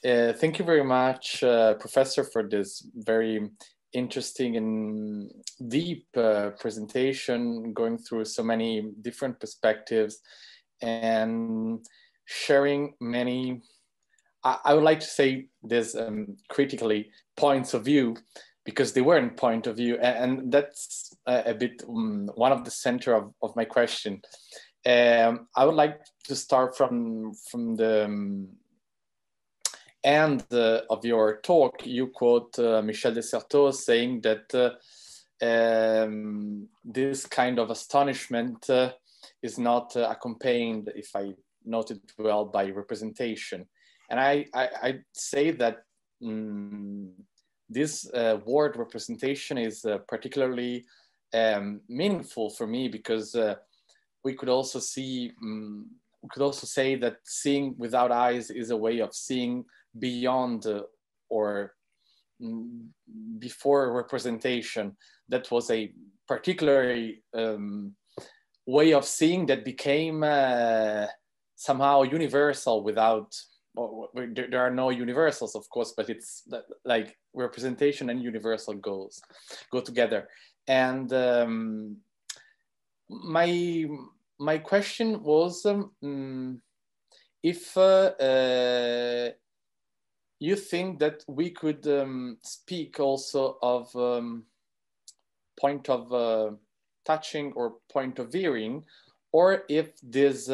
Thank you very much, Professor, for this very interesting and deep presentation, going through so many different perspectives and sharing many, I would like to say this critically, points of view, because they weren't point of view. And that's a bit one of the center of my question. I would like to start from the end of your talk. You quote Michel de Certeau saying that this kind of astonishment is not accompanied, if I noted well, by representation. And I say that this word representation is particularly meaningful for me, because we could also see, we could also say that seeing without eyes is a way of seeing beyond or before representation. That was a particularly way of seeing that became somehow universal without, there are no universals, of course, but it's like representation and universal go together. And my question was if you think that we could speak also of point of touching or point of hearing, or if this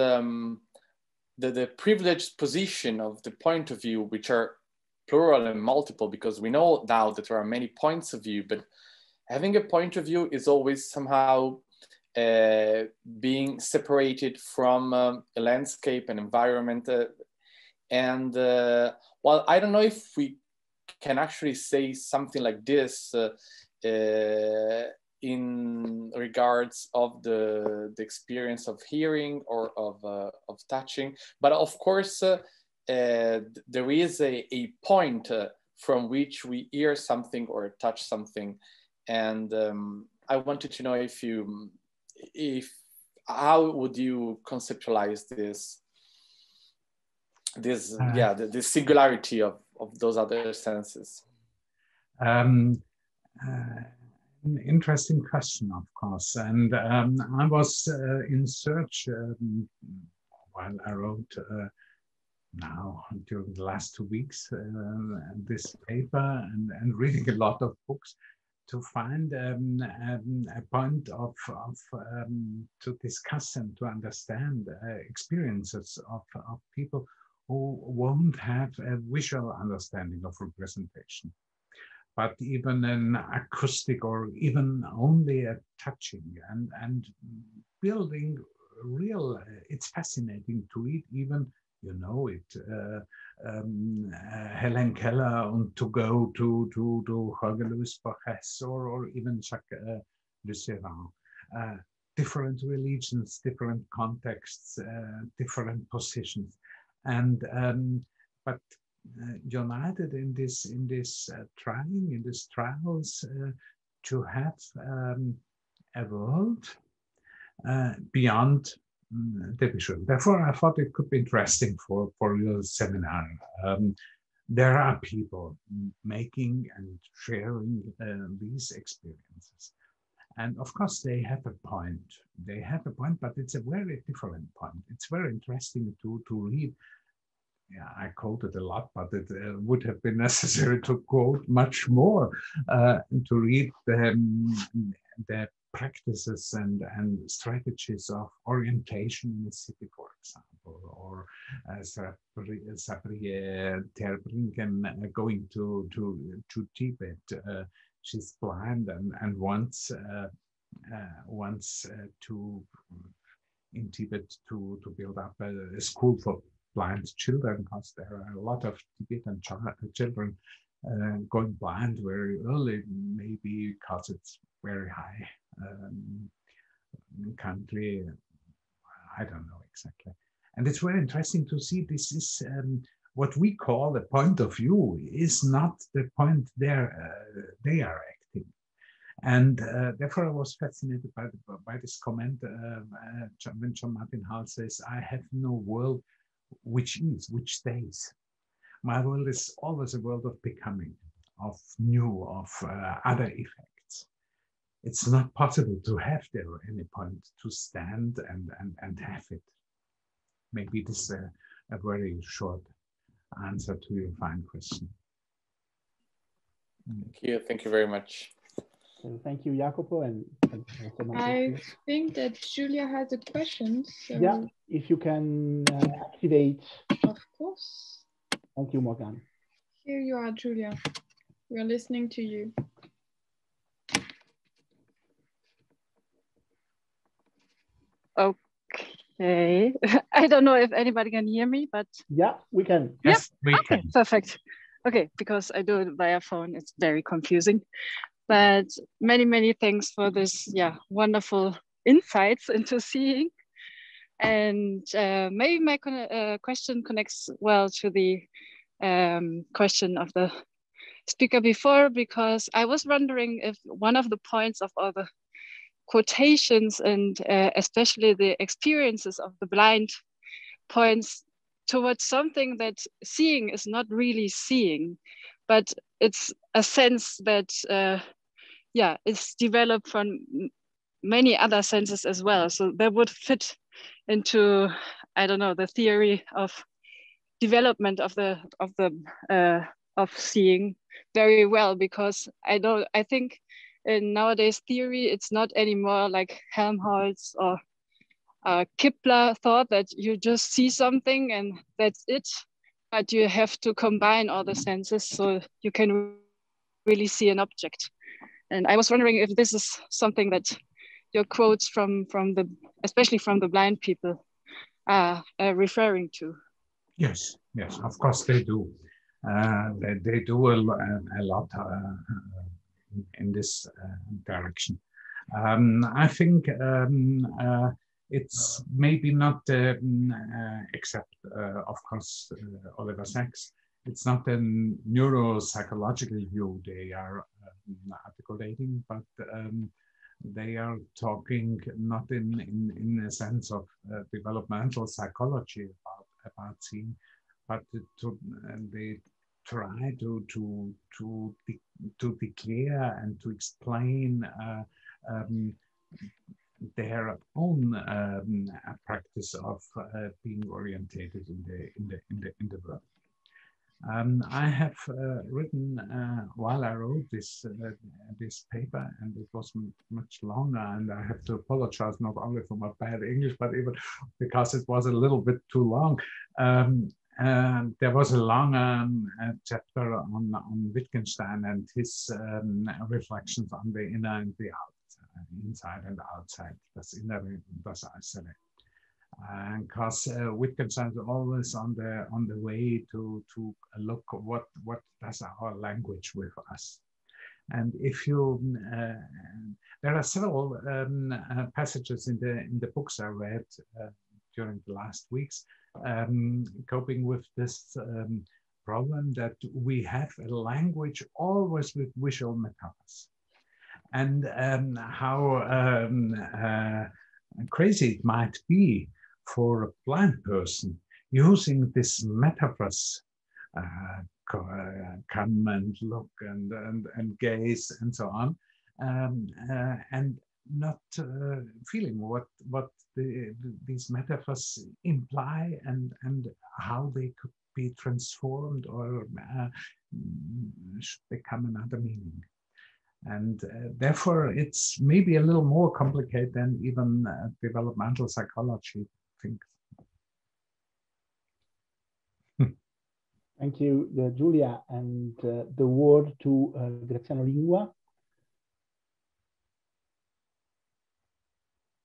the privileged position of the point of view, which are plural and multiple, because we know now that there are many points of view, but having a point of view is always somehow being separated from a landscape and environment. Well, I don't know if we can actually say something like this in regards of the experience of hearing or of touching, but of course there is a point from which we hear something or touch something. And I wanted to know if how would you conceptualize this the singularity of those other senses? An interesting question, of course. And I was in search while I wrote now during the last 2 weeks this paper and reading a lot of books to find a point of to discuss and to understand experiences of people who won't have a visual understanding of representation, but even an acoustic or even only a touching and building real, it's fascinating to read even, you know it, Helen Keller, and to go to Jorge Luis Borges or even Jacques Le Seurat. Different religions, different contexts, different positions. And but united in this trying, in these trials to have a world beyond the visual. Therefore, I thought it could be interesting for your seminar. There are people making and sharing these experiences. And of course, they have a point. They have a point, but it's a very different point. It's very interesting to read. Yeah, I quoted a lot, but it would have been necessary to quote much more to read the practices and strategies of orientation in a city, for example, or Sabriye Terbrinken going to Tibet. She's blind and wants to in Tibet to build up a school for blind children, because there are a lot of Tibetan children going blind very early, maybe because it's very high country. I don't know exactly. And it's very interesting to see this is what we call the point of view is not the point they are acting. And therefore I was fascinated by this comment when John Martin Hall says, I have no world which stays. My world is always a world of becoming, of new, of other effects. It's not possible to have there at any point to stand and have it. Maybe this is a very short answer to your fine question. Thank you very much. So thank you, Jacopo, and I think that Julia has a question. So yeah, if you can activate. Of course. Thank you, Morgan. Here you are, Julia. We are listening to you. Okay. I don't know if anybody can hear me, but yeah, we can. Yes, yeah? we okay, can. Perfect. Okay, because I do it via phone, it's very confusing. But many thanks for this, wonderful insights into seeing. And maybe my question connects well to the question of the speaker before, because I was wondering if one of the points of all the quotations and especially the experiences of the blind points towards something that seeing is not really seeing, but it's a sense that it's developed from many other senses as well. So that would fit into, I don't know, the theory of development of seeing very well, because I think in nowadays theory, it's not anymore like Helmholtz or Kepler thought that you just see something and that's it, but you have to combine all the senses so you can really see an object. And I was wondering if this is something that your quotes especially from the blind people are referring to. Yes, of course they do. They do a lot in this direction. I think it's maybe not, except of course Oliver Sacks, it's not a neuropsychological view they are articulating, but they are talking not in a sense of developmental psychology about seeing, but they try to declare and to explain their own practice of being orientated in the world. I have written while I wrote this paper, and it was much longer, and I have to apologize not only for my bad English, but even because it was a little bit too long. There was a long chapter on Wittgenstein and his reflections on the inner and the outside, inside and outside, das Innere und das Äußere. Because Wittgenstein is always on the way to look what does our language with us. And if you there are several passages in the books I read during the last weeks coping with this problem that we have a language always with visual metaphors, and how crazy it might be for a blind person using these metaphors, come and look and gaze and so on, and not feeling what these metaphors imply and how they could be transformed or become another meaning. And therefore, it's maybe a little more complicated than even developmental psychology thinks. Thank you, Julia. And the word to Graziano Lingua.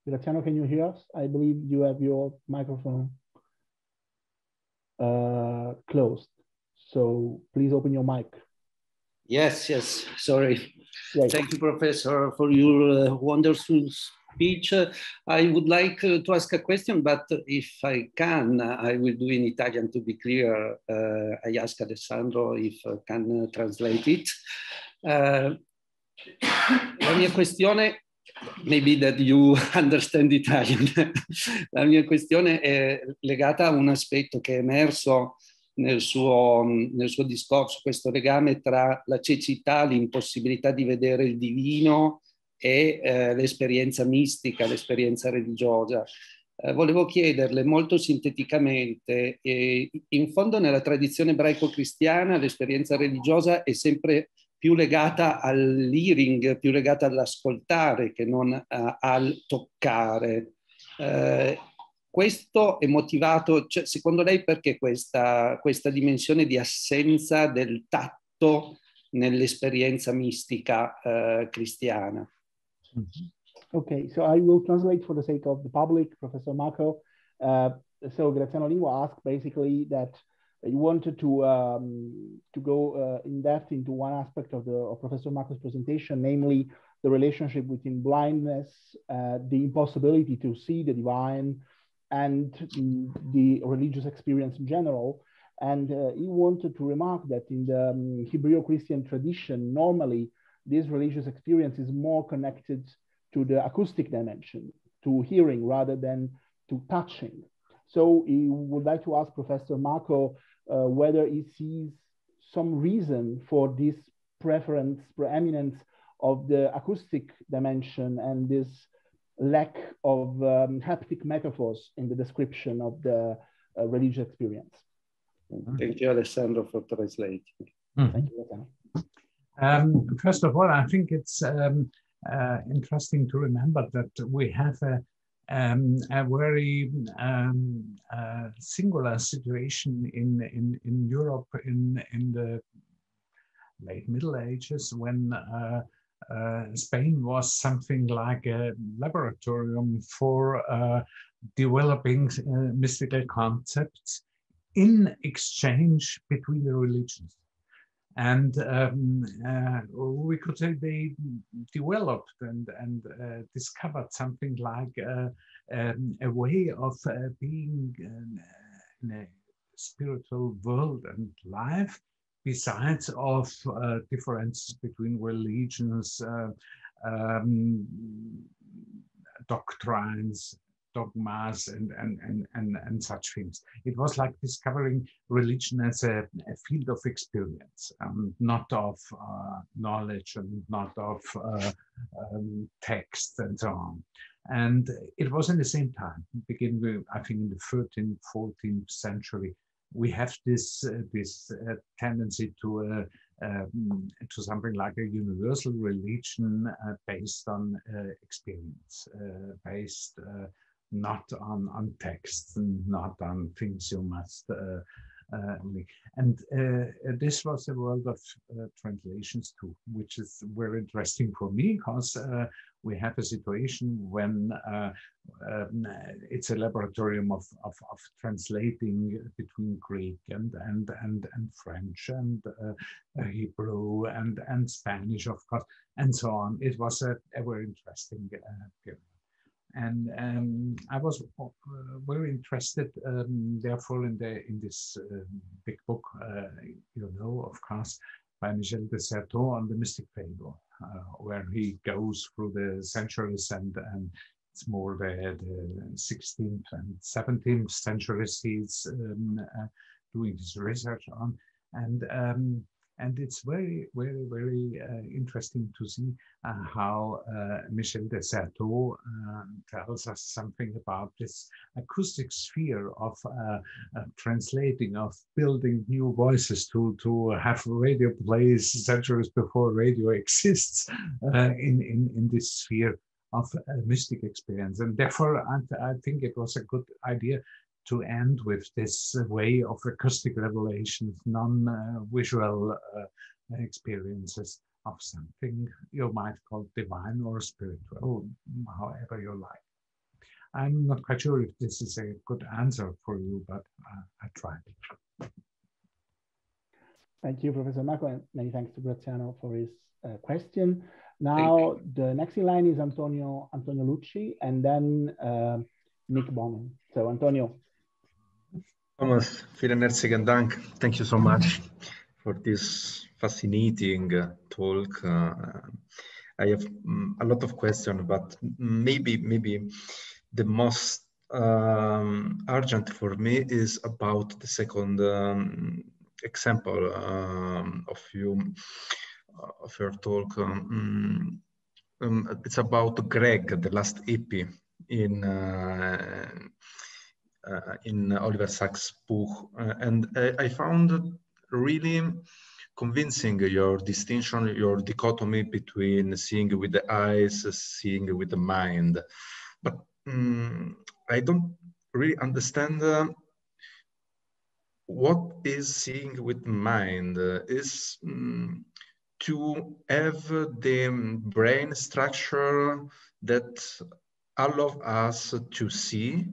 Graziano, can you hear us? I believe you have your microphone closed. So please open your mic. Yes, sorry. Right. Thank you, Professor, for your wonderful speech. I would like to ask a question, but if I can, I will do in Italian to be clear. I ask Alessandro if I can translate it. La mia questione, maybe that you understand Italian. La mia questione è legata a un aspetto che è emerso nel suo discorso, questo legame tra la cecità, l'impossibilità di vedere il divino e l'esperienza mistica, l'esperienza religiosa. Volevo chiederle molto sinteticamente, in fondo nella tradizione ebraico-cristiana l'esperienza religiosa è sempre più legata all'hearing, più legata all'ascoltare che non al toccare. Questo è motivato, cioè, secondo lei, perché questa dimensione di assenza del tatto nell'esperienza mistica cristiana? Mm-hmm. Okay, so I will translate for the sake of the public, Professor Macho. So Graziano Lingua asked basically that you wanted to go in depth into one aspect of Professor Macho's presentation, namely the relationship between blindness, the impossibility to see the divine, and the religious experience in general. And he wanted to remark that in the Hebrew-Christian tradition, normally this religious experience is more connected to the acoustic dimension, to hearing rather than to touching. So he would like to ask Professor Macho whether he sees some reason for this preeminence of the acoustic dimension and this lack of haptic metaphors in the description of the religious experience. Thank you, Alessandro, for translating. Mm-hmm. Thank you, Alessandro. First of all, I think it's interesting to remember that we have a very singular situation in Europe in the late Middle Ages, when Spain was something like a laboratorium for developing mystical concepts in exchange between the religions. And we could say they developed and discovered something like a way of being in a spiritual world and life, besides of differences between religions, doctrines, dogmas, and such things. It was like discovering religion as a field of experience, not of knowledge and not of text and so on. And it was in the same time, beginning with, I think, in the 13th, 14th century, we have this tendency to something like a universal religion based on experience, based not on texts and not on things you must and this was a world of translations too, which is very interesting for me, because we have a situation when it's a laboratorium of translating between Greek and French and Hebrew and Spanish, of course, and so on. It was a very interesting period. And I was very interested, therefore, in this big book, you know, of course, by Michel de Certeau on the mystic fable, where he goes through the centuries and it's more the 16th and 17th centuries he's doing his research on, and it's very, very, very interesting to see how Michel de Certeau tells us something about this acoustic sphere of translating, of building new voices to have radio plays centuries before radio exists in this sphere of mystic experience. And therefore, I think it was a good idea to end with this way of acoustic revelations, non-visual experiences of something you might call divine or spiritual, however you like. I'm not quite sure if this is a good answer for you, but I tried. Thank you, Professor Macho, and many thanks to Graziano for his question. Now, the next in line is Antonio Lucci, and then Nick Bowman. So, Antonio. Thomas, vielen herzlichen Dank. Thank you so much for this fascinating talk. I have a lot of questions, but maybe the most urgent for me is about the second example of your talk. It's about Greg, the last EP in Oliver Sacks' book, and I found really convincing your distinction, your dichotomy between seeing with the eyes, seeing with the mind. But I don't really understand what is seeing with mind. Is to have the brain structure that allows us to see,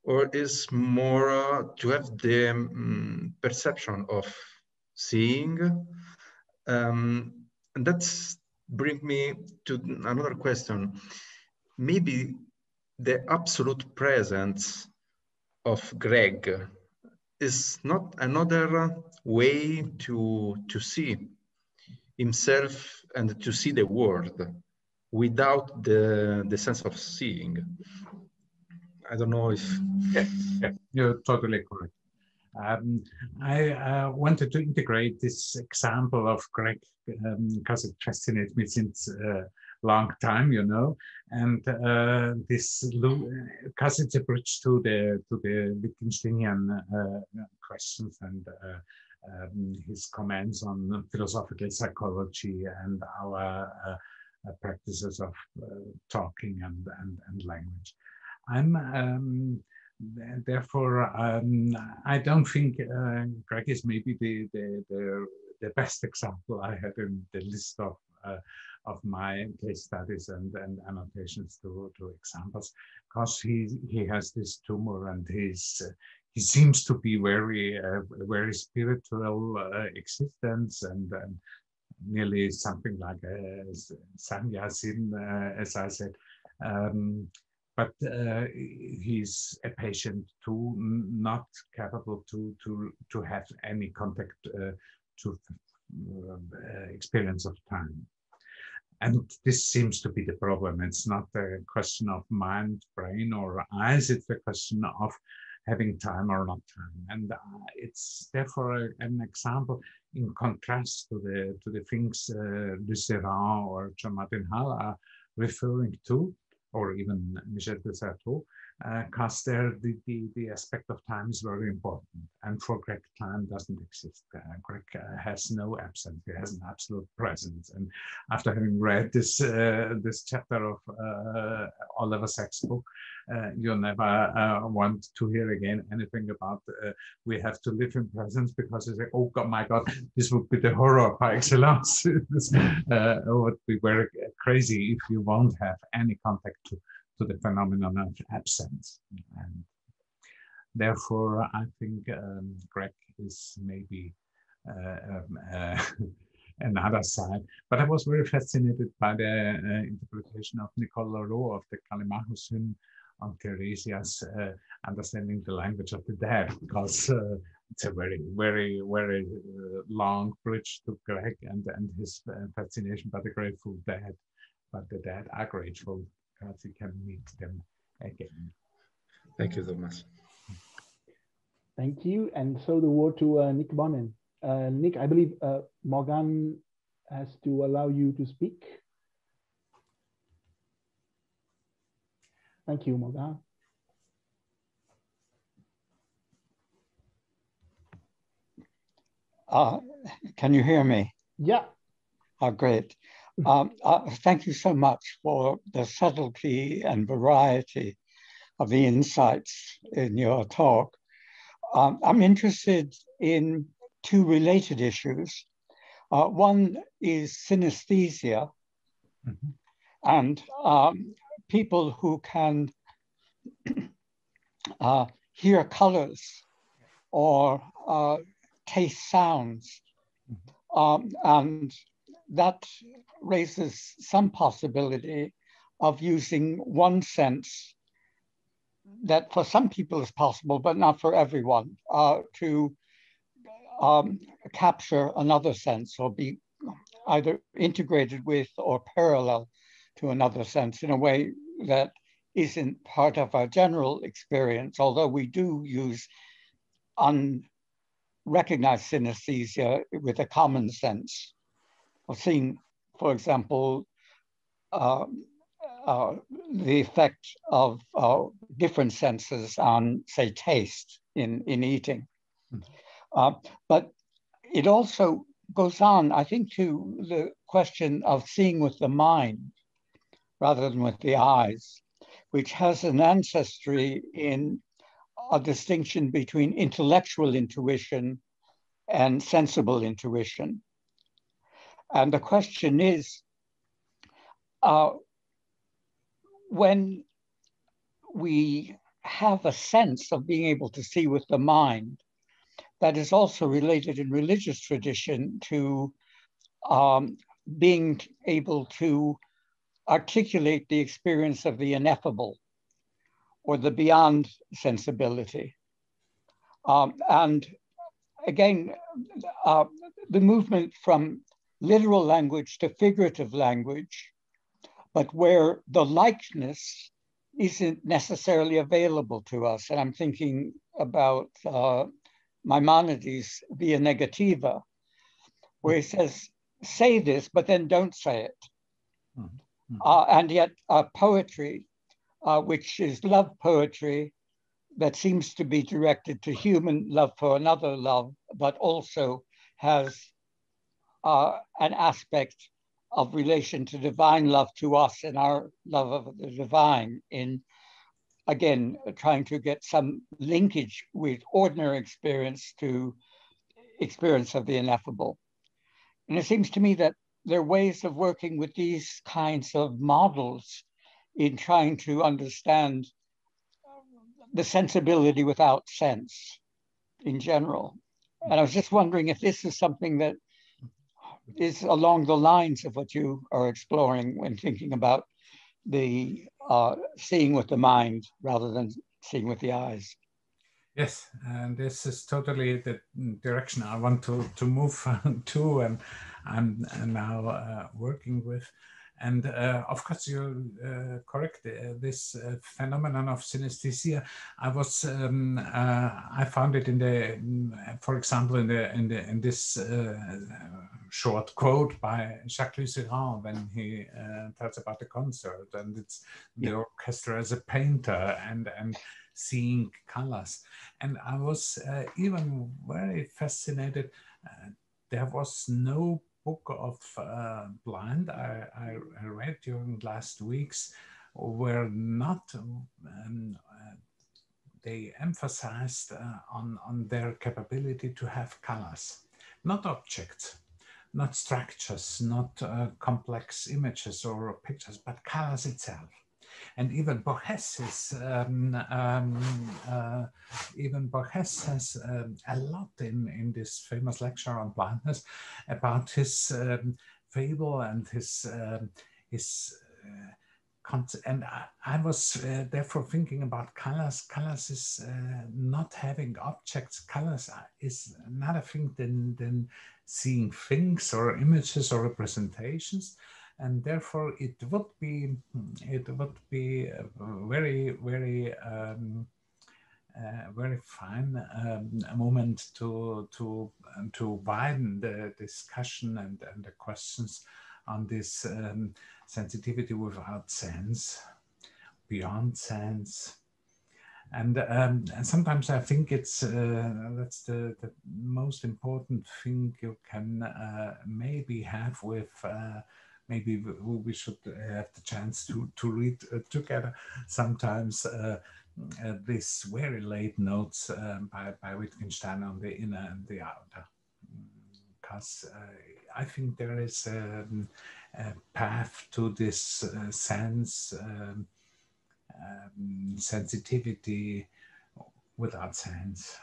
or is more to have the perception of seeing? And that's bring me to another question. Maybe the absolute presence of Greg is not another way to see himself and to see the world without the sense of seeing. I don't know if... Yeah, you're totally correct. I wanted to integrate this example of Greg because it fascinates me since a long time, you know, and this because it's a bridge to the Wittgensteinian questions and his comments on philosophical psychology and our practices of talking and language. Therefore, I don't think Greg is maybe the best example I had in the list of my case studies and annotations to examples, because he has this tumor and he seems to be very spiritual existence and nearly something like a sannyasin, as I said. But he's a patient too, not capable to have any contact to experience of time. And this seems to be the problem. It's not a question of mind, brain, or eyes. It's a question of having time or not time. And it's therefore an example in contrast to the things Lucéran or Jean-Martin Hall are referring to, or even Michel de Certeau, because there the aspect of time is very important. And for Greg, time doesn't exist. Greg has no absence, he has an absolute presence. And after having read this chapter of Oliver Sacks' book, you never want to hear again anything about we have to live in presence, because you say, oh God, my God, this would be the horror par excellence. It would be very crazy if you won't have any contact to the phenomenon of absence. And therefore, I think Greg is maybe another side. But I was very fascinated by the interpretation of Nicole Leroux of the Callimachus hymn on Theresia's understanding the language of the dead, because it's a very, very, very long bridge to Greg and his fascination by the Grateful Dead. But the dead are grateful because you can meet them again. Thank you, Thomas. Thank you. And so the word to Nick Bonnen. Nick, I believe Morgan has to allow you to speak. Thank you, Morgan. Can you hear me? Yeah. Great. Thank you so much for the subtlety and variety of the insights in your talk. I'm interested in two related issues. One is synesthesia, and people who can hear colors or taste sounds, and that raises some possibility of using one sense that for some people is possible, but not for everyone, to capture another sense or be either integrated with or parallel to another sense in a way that isn't part of our general experience, although we do use unrecognized synesthesia with a common sense of seeing, for example, the effect of different senses on, say, taste in eating. But it also goes on, I think, to the question of seeing with the mind rather than with the eyes, which has an ancestry in a distinction between intellectual intuition and sensible intuition. And the question is, when we have a sense of being able to see with the mind, that is also related in religious tradition to being able to articulate the experience of the ineffable or the beyond sensibility. And again, the movement from literal language to figurative language, but where the likeness isn't necessarily available to us. And I'm thinking about Maimonides' Via Negativa, where he says, say this, but then don't say it. And yet poetry, which is love poetry, that seems to be directed to human love for another love, but also has an aspect of relation to divine love to us and our love of the divine in, again, trying to get some linkage with ordinary experience to experience of the ineffable. And it seems to me that there are ways of working with these kinds of models in trying to understand the sensibility without sense in general. And I was just wondering if this is something that is along the lines of what you are exploring when thinking about the seeing with the mind rather than seeing with the eyes. Yes, and this is totally the direction I want to move to, and I'm now working with. And of course, you're correct. This phenomenon of synesthesia, I found it in the, for example, in this short quote by Jacques Lucéran when he tells about the concert, and it's the orchestra as a painter and seeing colors. And I was even very fascinated. There was no book of blind I read during last weeks where not they emphasized on their capability to have colors, not objects, not structures, not complex images or pictures, but colors itself. And even Borges has a lot in this famous lecture on blindness about his fable and his concept. And I was therefore thinking about colors. Colors is not having objects. Colors is another thing than seeing things or images or representations. And therefore, it would be very, very, very fine moment to widen the discussion and the questions on this sensitivity without sense, beyond sense. And sometimes I think it's that's the most important thing you can maybe have with. Maybe we should have the chance to read together sometimes these very late notes by Wittgenstein on the inner and the outer. Because I think there is a path to this sense, sensitivity without sense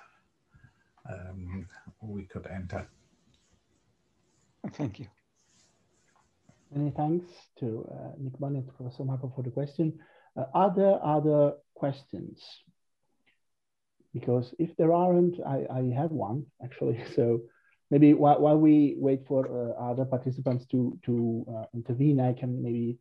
we could enter. Thank you. Many thanks to Nick Bonnet, Professor Macho, for the question. Are there other questions? Because if there aren't, I have one actually. So maybe while we wait for other participants to intervene, I can maybe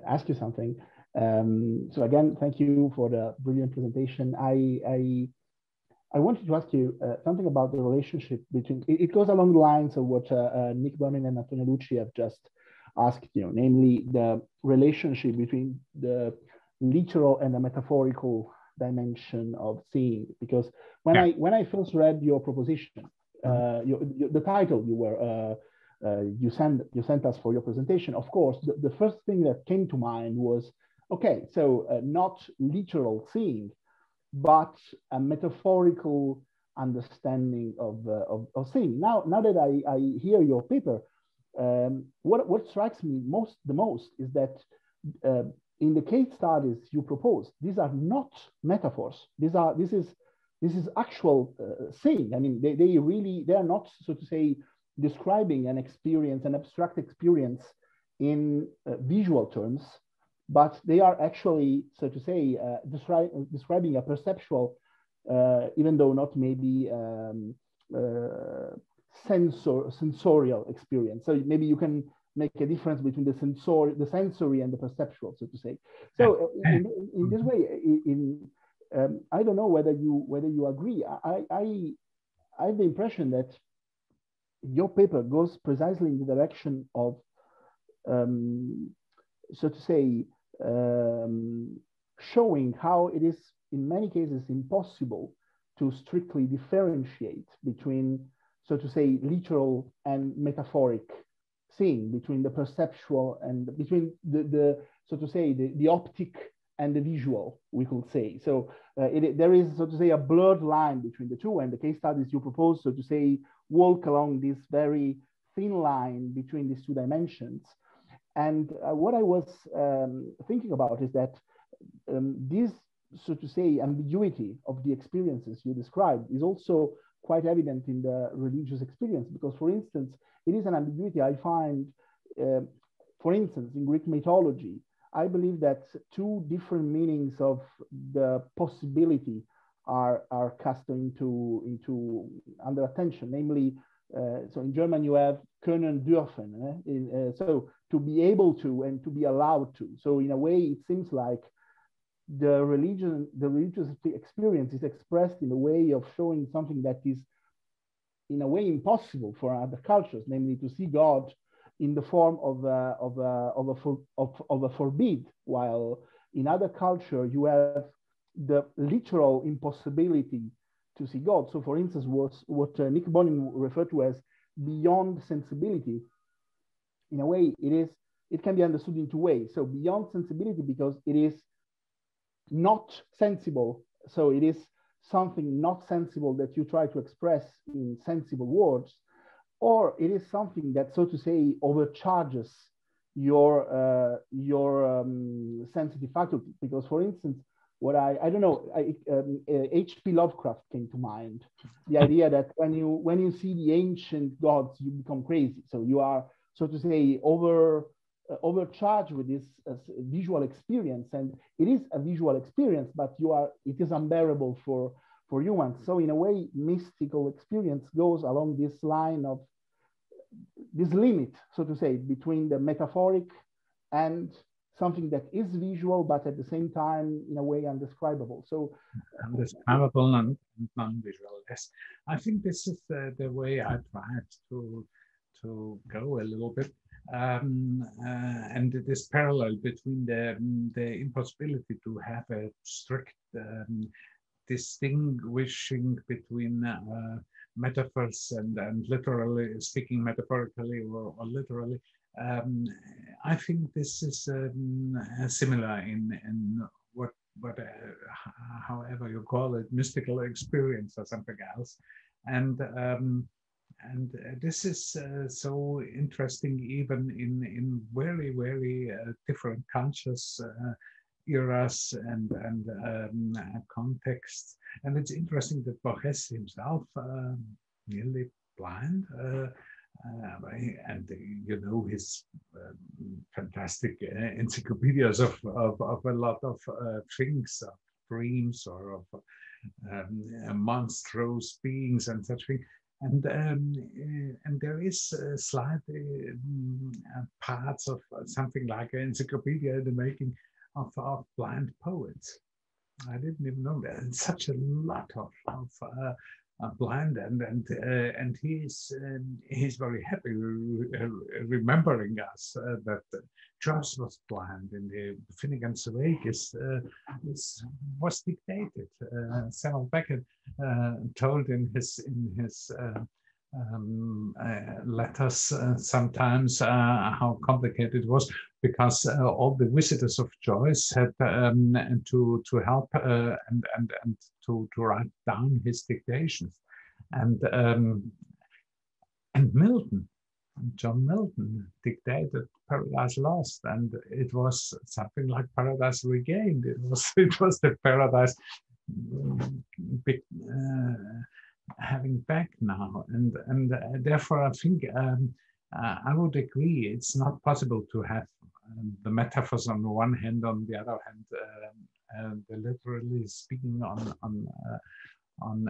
ask you something. So again, thank you for the brilliant presentation. I wanted to ask you something about the relationship between, it goes along the lines of what Nick Bonin and Antonio Lucci have just asked you, namely the relationship between the literal and the metaphorical dimension of seeing. Because when I first read your proposition, the title you sent us for your presentation, of course, the first thing that came to mind was, okay, so not literal seeing, but a metaphorical understanding of seeing. Now that I hear your paper, what strikes me the most is that in the case studies you propose, these are not metaphors. This is actual seeing. I mean, they are not, so to say, describing an experience, an abstract experience in visual terms, but they are actually, so to say, describing a perceptual, even though not maybe sensorial experience. So maybe you can make a difference between the sensory and the perceptual, so to say. So in this way, I don't know whether you agree. I have the impression that your paper goes precisely in the direction of, so to say, showing how it is in many cases impossible to strictly differentiate between, so to say, literal and metaphoric seeing, between the perceptual and between the so to say, the optic and the visual, we could say. So there is, so to say, a blurred line between the two, and the case studies you propose, so to say, walk along this very thin line between these two dimensions. And what I was thinking about is that this, so to say, ambiguity of the experiences you described is also quite evident in the religious experience, because, for instance, it is an ambiguity I find, for instance, in Greek mythology. I believe that two different meanings of the possibility are cast into under attention, namely, so in German you have können dürfen, so to be able to and to be allowed to. So in a way, it seems like the religious experience is expressed in a way of showing something that is in a way impossible for other cultures, namely to see God in the form of a forbid, while in other culture you have the literal impossibility to see God. So, for instance, what Nick Bonin referred to as beyond sensibility, in a way, it can be understood in two ways. So, beyond sensibility, because it is not sensible. So, it is something not sensible that you try to express in sensible words, or it is something that, so to say, overcharges your sensitive faculty. Because, for instance, what I don't know, H.P. Lovecraft came to mind. The idea that when you see the ancient gods, you become crazy. So you are, so to say, overcharged with this visual experience, and it is a visual experience, but it is unbearable for humans. So in a way, mystical experience goes along this line of this limit, so to say, between the metaphoric and something that is visual, but at the same time, in a way, undescribable. So undescribable and non-visual. Yes, I think this is the way I tried to go a little bit. And this parallel between the impossibility to have a strict distinguishing between metaphors and literally speaking, metaphorically or literally. I think this is similar in what however you call it, mystical experience or something else, and this is so interesting even in very different cultures, eras and contexts. And it's interesting that Borges himself, nearly blind, and you know his fantastic encyclopedias of a lot of things, of dreams or of monstrous beings and such things. And there is slight parts of something like an encyclopedia in the making of blind poets. I didn't even know that. And such a lot of blind, and he's very happy remembering us that Joyce was blind in the Finnegan's Wake was dictated. Samuel Beckett told in his letters sometimes how complicated it was, because all the visitors of Joyce had to help and to write down his dictations, and Milton, John Milton, dictated Paradise Lost, and it was something like Paradise Regained. It was the paradise having back now, and therefore I think I would agree it's not possible to have the metaphors on the one hand, on the other hand the literally speaking on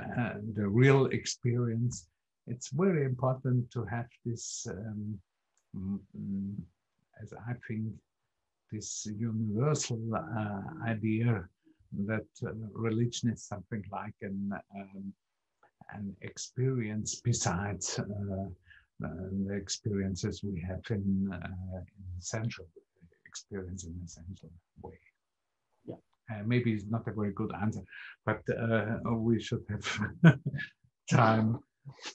the real experience. It's very important to have this as I think this universal idea that religion is something like an experience besides the experiences we have in essential experience in essential way. Yeah. Maybe it's not a very good answer, but we should have time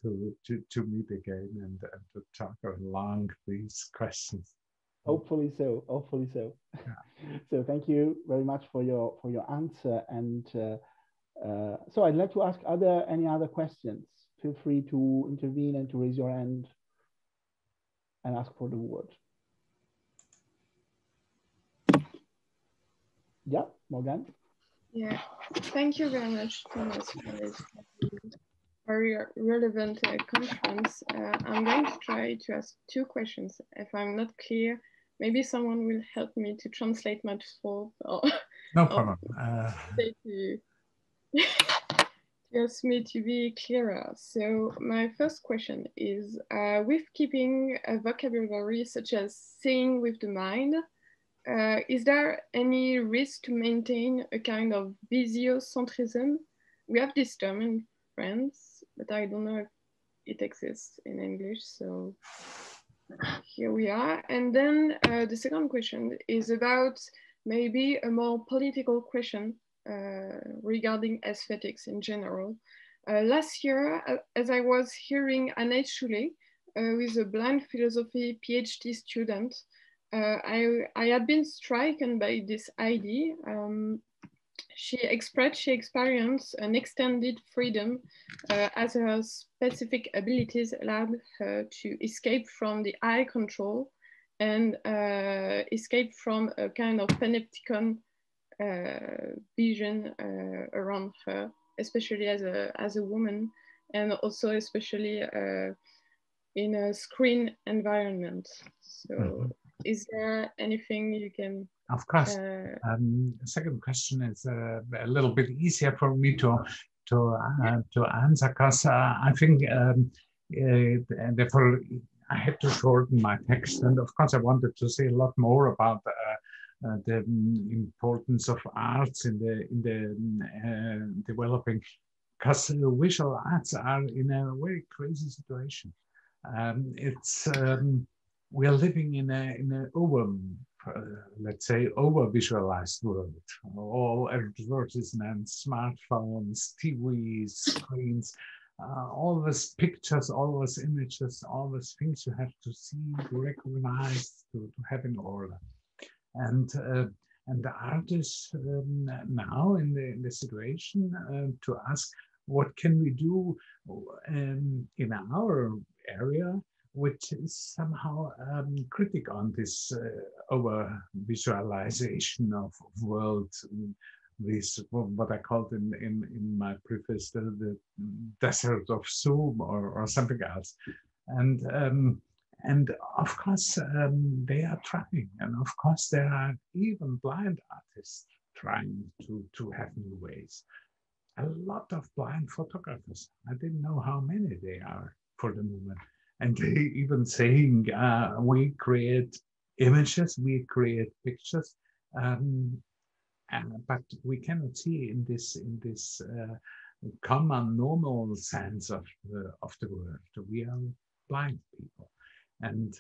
to meet again and to talk along these questions. Hopefully so. Hopefully so. Yeah. So thank you very much for your answer. And so I'd like to ask, are there any other questions? Feel free to intervene and to raise your hand and ask for the word. Yeah, Morgan? Yeah, thank you very much, Thomas, for this very relevant conference. I'm going to try to ask two questions. If I'm not clear, maybe someone will help me to translate my thought. Or, no problem. To ask me to be clearer. So my first question is, with keeping a vocabulary such as seeing with the mind, is there any risk to maintain a kind of visiocentrism? We have this term in France, but I don't know if it exists in English. So here we are. And then the second question is about maybe a more political question regarding aesthetics in general. Last year, as I was hearing Annette Choulet, who is a blind philosophy PhD student, I had been stricken by this idea. She experienced an extended freedom as her specific abilities allowed her to escape from the eye control and escape from a kind of panopticon vision around her, especially as a woman, and also especially in a screen environment. So is there anything you can... Of course. The second question is a little bit easier for me to answer, because I think therefore I had to shorten my text, and of course I wanted to say a lot more about the importance of arts in the developing, because visual arts are in a very crazy situation. We are living in a let's say over visualized world. All advertisements, smartphones, TVs, screens, all these pictures, all those images, all those things you have to see, to recognize, to have in order. And the artists now in the situation to ask, what can we do in our area, which is somehow critic on this over visualization of world, this what I called in my preface the desert of Zoom or something else, and of course they are trying, and of course there are even blind artists trying to have new ways. A lot of blind photographers. I didn't know how many they are for the moment. And they even saying, we create images, we create pictures, But we cannot see in this common normal sense of the word. We are blind people, and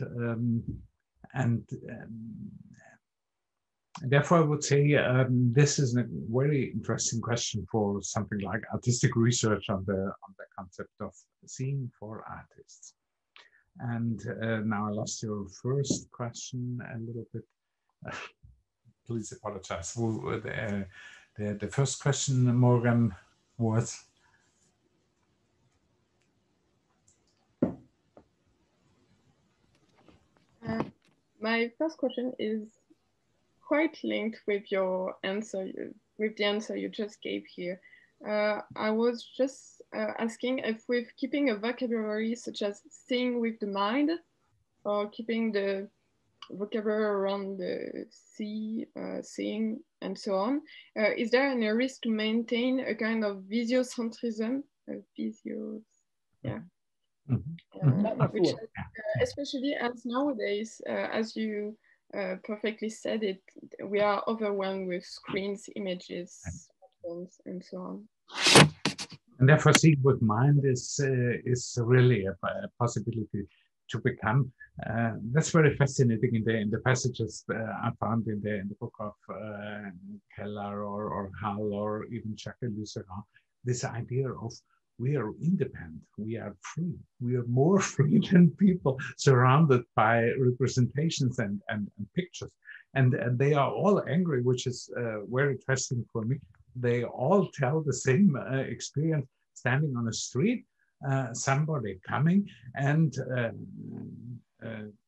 therefore I would say this is a very interesting question for something like artistic research on the concept of seeing for artists. And now I lost your first question a little bit. Please apologize. The first question, Morgan, was? My first question is quite linked with your answer, with the answer you just gave here. I was just asking if with keeping a vocabulary such as seeing with the mind, or keeping the vocabulary around the seeing, and so on, is there any risk to maintain a kind of visiocentrism, which, especially as nowadays, as you perfectly said it, we are overwhelmed with screens, images, smartphones, and so on. And therefore, seeing with mind is really a possibility to become. That's very fascinating in the passages I found in the book of Keller or Hull or even Jacques Lusserin. This idea of we are independent, we are free, we are more free than people surrounded by representations and pictures. And they are all angry, which is very interesting for me. They all tell the same experience, standing on a street, somebody coming and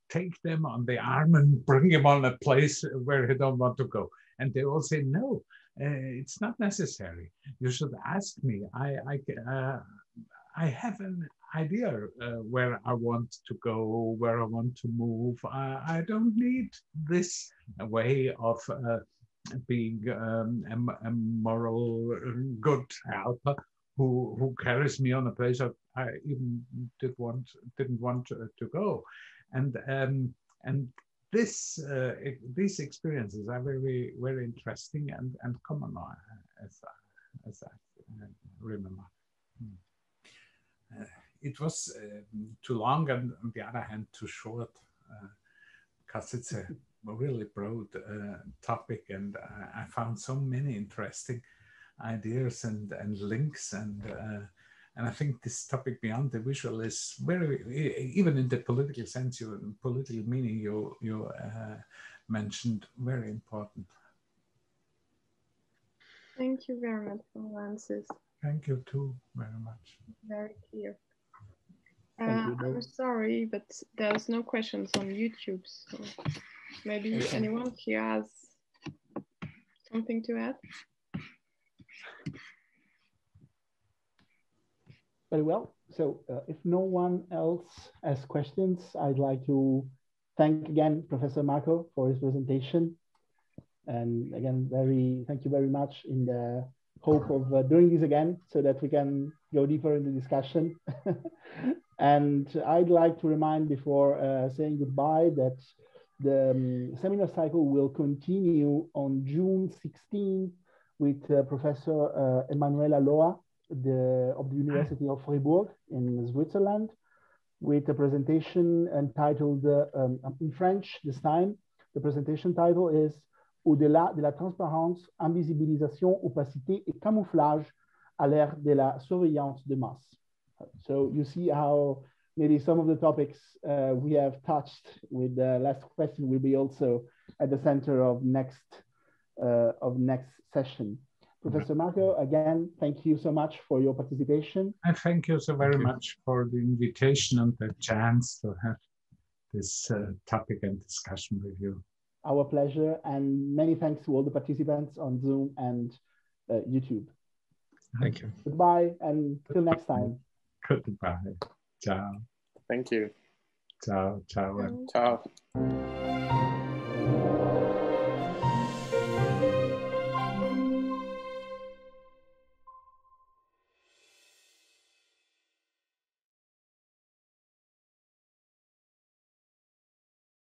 take them on the arm and bring them on a place where they don't want to go. And they all say, no, it's not necessary. You should ask me. I have an idea where I want to go, where I want to move. I don't need this way of being a moral good helper who carries me on a place I even didn't want to go, and these experiences are very, very interesting and common as I remember. It was too long and on the other hand too short because it's a really broad topic, and I found so many interesting ideas and links, and I think this topic beyond the visual is very, even in the political sense, political meaning you mentioned, very important. Thank you very much for the answers. Thank you too very much. Very clear. I'm sorry, but there's no questions on YouTube, so maybe anyone here has something to add? Very well. So if no one else has questions, I'd like to thank again Professor Macho for his presentation. And again, thank you very much in the hope of doing this again so that we can go deeper in the discussion. And I'd like to remind before saying goodbye that the seminar cycle will continue on June 16 with Professor Emanuela Loa of the University of Fribourg in Switzerland, with a presentation entitled, in French this time, the presentation title is Au-delà de la transparence, invisibilisation, opacité et camouflage à l'ère de la surveillance de masse. So you see how maybe some of the topics we have touched with the last question will be also at the center of next session. Professor Macho, again, thank you so much for your participation. I thank you so very much for the invitation and the chance to have this topic and discussion with you. Our pleasure, and many thanks to all the participants on Zoom and YouTube. Thank you. Goodbye, and till next time. Goodbye. Ciao. Thank you. Ciao. Ciao. Ciao.